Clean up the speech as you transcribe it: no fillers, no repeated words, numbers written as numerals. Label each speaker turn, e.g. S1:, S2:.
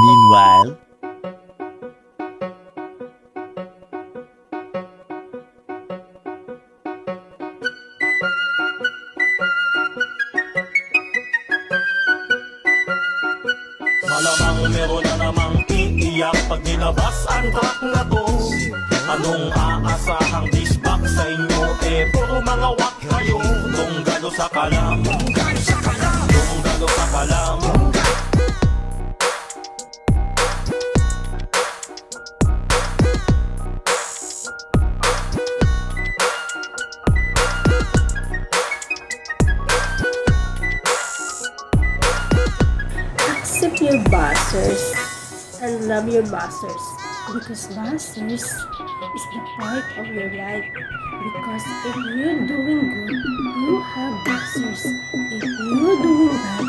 S1: Meanwhile,
S2: Malamang meron na namang iiyak pag nilabas ang track na to. Anong aasahang disbak sa inyo? Puro mga wak kayo. Tunggalo sa kalam, tunggalo sa kalam, tunggalo sa kalam.
S3: Accept your buzzers and love your buzzers because buzzers is the part of your life. Because if you're doing good, you have buzzers. If you're doing bad,